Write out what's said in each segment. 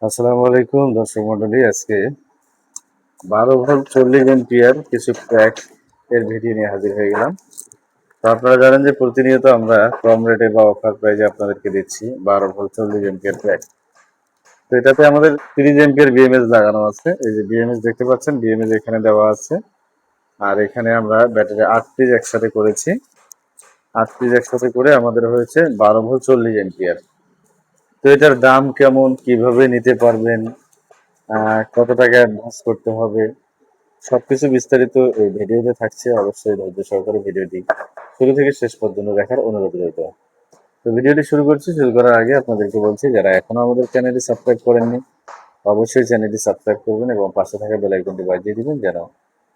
আসসালামু আলাইকুম দর্শক মন্ডলী। আজকে 12 ভোল্ট 40 এম্পিয়ার কিছু প্যাক এর ভিডিও নিয়ে হাজির হয়ে গেলাম। তো আপনারা জানেন যে প্রতিনিয়ত আমরা কম রেটে বা অফার প্রাইজে আপনাদেরকে দিচ্ছি 12 ভোল্ট 40 এম্পিয়ার প্যাক। তো এটাতে আমাদের 30 এম্পিয়ার বিএমএস লাগানো আছে। এই যে বিএমএস দেখতে পাচ্ছেন, বিএমএস এখানে দেওয়া আছে। আর এখানে আমরা ব্যাটারি 8 পিস একসাথে করেছি। 8 পিস একসাথে করে আমাদের হয়েছে 12 ভোল্ট 40 এম্পিয়ার। তো এটার দাম কেমন, কিভাবে নিতে পারবেন, কত টাকা অ্যাডভান্স করতে হবে, সবকিছু বিস্তারিত এই ভিডিওতে থাকছে। অবশ্যই ধৈর্য সহকারে ভিডিওটি শুরু থেকে শেষ পর্যন্ত দেখার অনুরোধ রইল। তো ভিডিওটি শুরু করছি। শুরু করার আগে আপনাদেরকে বলছি, যারা এখনো আমাদের চ্যানেলটি সাবস্ক্রাইব করেননি অবশ্যই চ্যানেলটি সাবস্ক্রাইব করবেন এবং পাশে থাকা বেল আইকনটি বাজিয়ে দিবেন যেন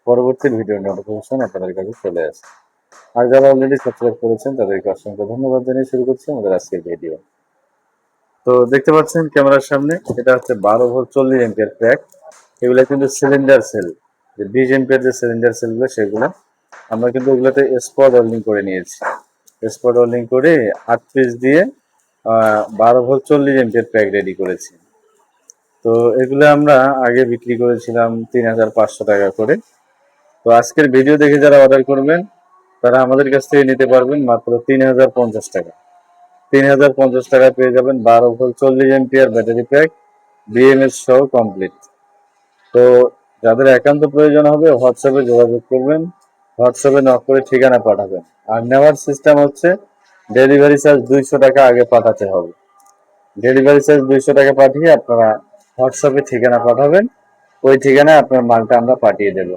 পরবর্তী ভিডিওর নোটিফিকেশন আপনাদের কাছে চলে আসে। আর যারা অলরেডি সাবস্ক্রাইব করেছেন তাদেরকে অসংখ্য ধন্যবাদ জানিয়ে শুরু করছি আমাদের আজকের ভিডিও। তো দেখতে পাচ্ছেন ক্যামেরার সামনে, এটা হচ্ছে 12 ভোল্ট 40 এম্পিয়ার প্যাক। এগুলো কিন্তু সিলিন্ডার সেল, যে 20 এম্পিয়ার যে সিলিন্ডার সেলগুলো সেগুলো আমরা কিন্তু ওগুলোতে স্পট ওয়েল্ডিং করে নিয়েছি। স্পট ওয়েল্ডিং করে 8 পিস দিয়ে 12 ভোল্ট 40 এম্পিয়ার প্যাক রেডি করেছি। তো এগুলো আমরা আগে বিক্রি করেছিলাম 3500 টাকা করে। তো আজকের ভিডিও দেখে যারা অর্ডার করবেন তারা আমাদের কাছ থেকে নিতে পারবেন মাত্র 3050 টাকা। 3050 টাকা পেয়ে যাবেন 12 volt 40 ampere battery pack BMS সহ কমপ্লিট। তো যাদের একান্ত প্রয়োজন হবে হোয়াটসঅ্যাপে যোগাযোগ করবেন, হোয়াটসঅ্যাপে নক করে ঠিকানা পাঠাবেন। আর নেওয়ার সিস্টেম হচ্ছে ডেলিভারি চার্জ 200 টাকা আগে পাঠাতে হবে। ডেলিভারি চার্জ 200 টাকা পাঠিয়ে আপনারা হোয়াটসঅ্যাপে ঠিকানা পাঠাবেন, ওই ঠিকানায় আপনার মালটা আমরা পাঠিয়ে দেব।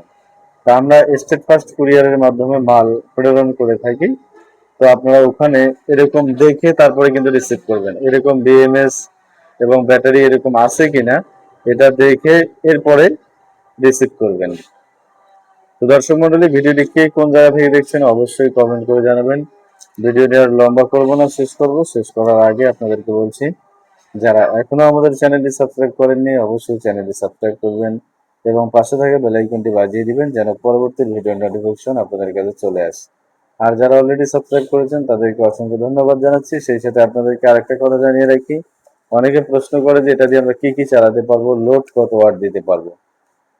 তা আমরা স্টেট ফার্স্ট কুরিয়ারের মাধ্যমে মাল প্রেরণ করে থাকি। তো আপনারা ওখানে এরকম দেখে তারপরে কিন্তু রিসিভ করবেন, এরকম বিএমএস এবং ব্যাটারি এরকম আছে কিনা এটা দেখে এরপরে রিসিভ করবেন। তো দর্শক মন্ডলী, ভিডিওটি কে কোন জায়গা থেকে দেখছেন অবশ্যই কমেন্ট করে জানাবেন। ভিডিওটি আর লম্বা করবো না, শেষ করার আগে আপনাদেরকে বলছি, যারা এখনো আমাদের চ্যানেলটি সাবস্ক্রাইব করেননি অবশ্যই চ্যানেলটি সাবস্ক্রাইব করবেন এবং পাশে থাকা বেল আইকনটি বাজিয়ে দিবেন যেন পরবর্তী ভিডিও নোটিফিকেশন আপনাদের কাছে চলে আসে। আর যারা অলরেডি সাবস্ক্রাইব করেছেন তাদেরকে অসংখ্য ধন্যবাদ জানাচ্ছি। সেই সাথে আপনাদেরকে আরেকটা কথা জানিয়ে রাখি, অনেকে প্রশ্ন করে যে এটা দিয়ে আমরা কি কি চালাতে পারবো, লোড কত ওয়াট দিতে পারবো।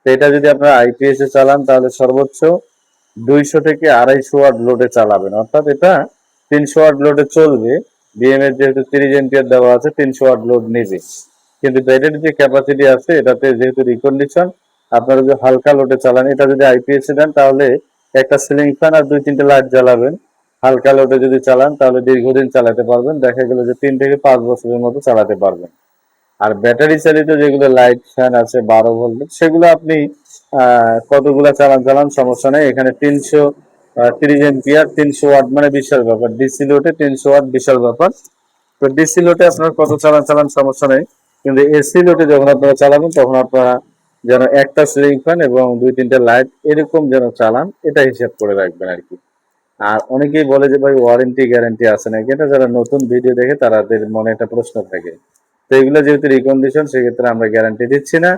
তো এটা যদি আপনারা আইপিএস এ চালান তাহলে সর্বোচ্চ 200 থেকে 250 ওয়াট লোডে চালাবেন, অর্থাৎ এটা 300 ওয়াট লোডে চলবে। বিএমএস যেহেতু 30 এম্পিয়ার দেওয়া আছে 300 ওয়াট লোড নেবে, কিন্তু ব্যাটারির যে ক্যাপাসিটি আছে এটাতে যেহেতু রিকন্ডিশন, আপনারা যদি হালকা লোডে চালান, এটা যদি আইপিএস এ দেন তাহলে একটা সিলিং ফ্যান আর 2-3টে লাইট জ্বালাবেন। হালকা লোডে যদি চালান তাহলে দীর্ঘদিন চালাতে পারবেন, দেখা গেল যে 3 থেকে 5 বছরের মতো চালাতে পারবেন। আর ব্যাটারি চালিত যেগুলো লাইট ফ্যান আছে 12 ভোল্টের, সেগুলো আপনি কতগুলা চালান সমস্যা নেই। এখানে 330 এম্পিয়ার 300 ওয়াট মানে বিশাল ব্যাপার। ডিসি লোডে 300 ওয়াট বিশাল ব্যাপার। তো ডিসি লোডে আপনার কত চালান সমস্যা নেই, কিন্তু এসি লোডে যখন আপনারা চালাবেন তখন আপনারা যেন একটা সিলিং ফ্যান এবং 2-3টে লাইট এরকম যেন চালান, এটা হিসাব করে রাখবেন আর কি। আর অনেকেই বলে যে ভাই ওয়ারেন্টি গ্যারান্টি আছে নাকি, এটা যারা নতুন ভিডিও দেখে তাদের মনে একটা প্রশ্ন থাকে। তো এগুলো যেহেতু রিকন্ডিশন সেক্ষেত্রে আমরা গ্যারান্টি দিচ্ছি না।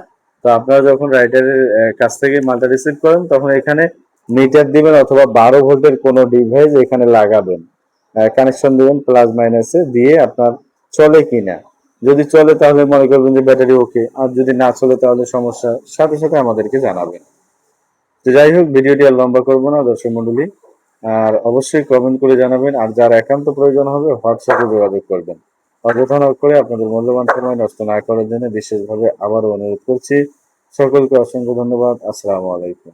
তো আপনারা যখন রাইটারের কাছ থেকে মালটা রিসিভ করেন তখন এখানে মিটার দিবেন অথবা 12 ভোল্টের কোনো ডিভাইস এখানে লাগাবেন, কানেকশন দিবেন প্লাস মাইনাসে দিয়ে আপনার চলে কিনা। যদি চলে তাহলে মনে করবেন যে ব্যাটারি ওকে, আর যদি না চলে তাহলে সমস্যা সাথে সাথে আমাদেরকে জানাবেন। তো যাই হোক, ভিডিওটি আর লম্বা করবো না দর্শক মন্ডলী। আর অবশ্যই কমেন্ট করে জানাবেন, আর যার একান্ত প্রয়োজন হবে হোয়াটসঅ্যাপে যোগাযোগ করবেন। অযথা নক করে আপনাদের মূল্যবান সময় নষ্ট না করার জন্য বিশেষভাবে আবারও অনুরোধ করছি। সকলকে অসংখ্য ধন্যবাদ। আসসালামু আলাইকুম।